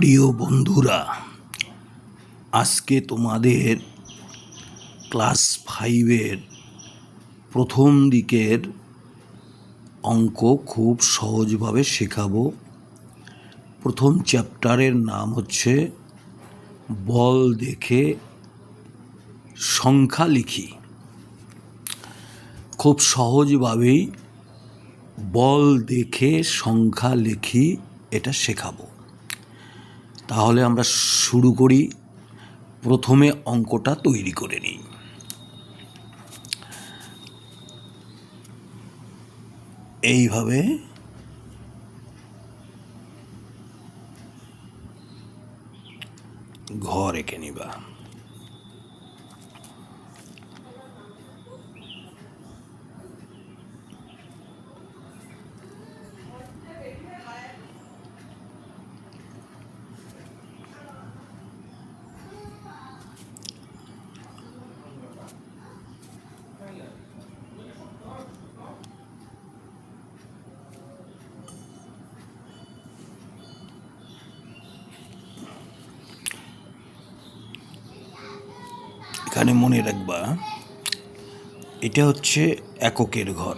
প্রিয় বন্ধুরা, আজকে তোমাদের ক্লাস 5-এর প্রথম দিকের অঙ্ক খুব সহজভাবে শেখাবো। প্রথম চ্যাপ্টারের নাম হচ্ছে বল দেখে সংখ্যা লিখি। খুব সহজভাবেই বল দেখে সংখ্যা লিখি এটা শেখাবো। তাহলে আমরা শুরু করি। প্রথমে অঙ্কটা তৈরি করে নিই। এইভাবে ঘর এঁকে নিবা। এখানে মনে রাখবা, এটা হচ্ছে এককের ঘর,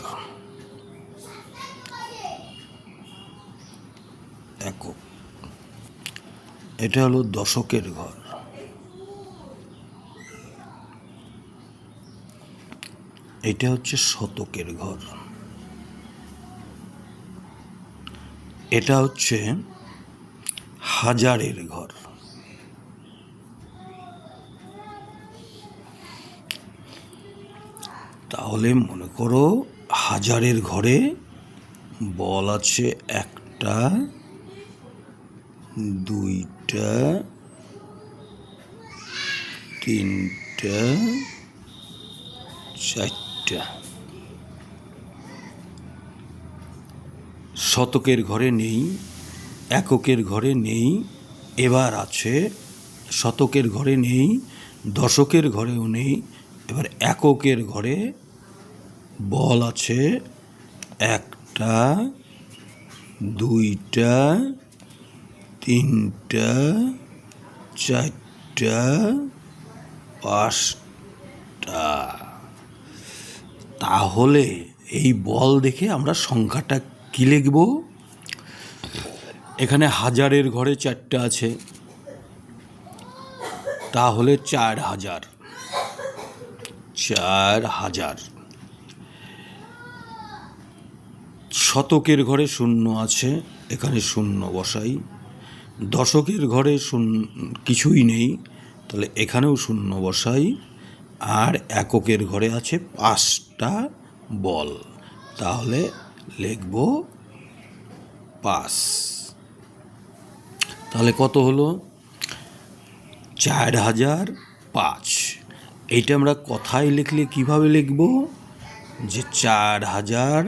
একক। এটা হলো দশকের ঘর, এটা হচ্ছে শতকের ঘর, এটা হচ্ছে হাজারের ঘর। তাহলে মনে করো হাজারের ঘরে বল আছে একটা, দুইটা, তিনটা, চারটা। শতকের ঘরে নেই, এককের ঘরে নেই। এবার আছে শতকের ঘরে নেই, দশকের ঘরেও নেই। এবার এককের ঘরে বল আছে একটা, দুইটা, তিনটা, চারটা, পাঁচটা। তাহলে এই বল দেখে আমরা সংখ্যাটা কি লিখব? এখানে হাজারের ঘরে 4টা আছে, তাহলে 4000। 4000। শতকের ঘরে 0 আছে, এখানে 0 বসাই। দশকের ঘরে কিছুই নেই, তাহলে এখানেও 0 বসাই। আর এককের ঘরে আছে 5টা বল, তাহলে লিখব 5। তাহলে কত হলো? 4005। এইটা আমরা কথায় লিখলে কিভাবে লিখব? যে 4000,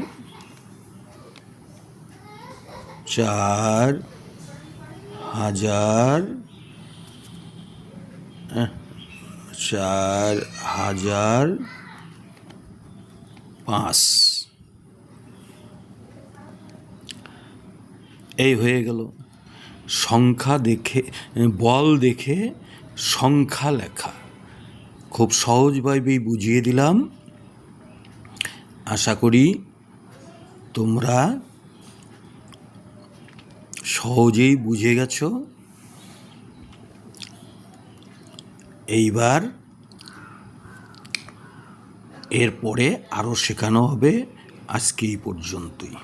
4005। এই হয়ে গেল। সংখ্যা দেখে, বল দেখে সংখ্যা লেখা খুব সহজভাবেই বুঝিয়ে দিলাম। আশা করি তোমরা সহজেই বুঝে গেছো। এইবার এরপরে আরও শেখানো হবে। আজকে এই পর্যন্তই।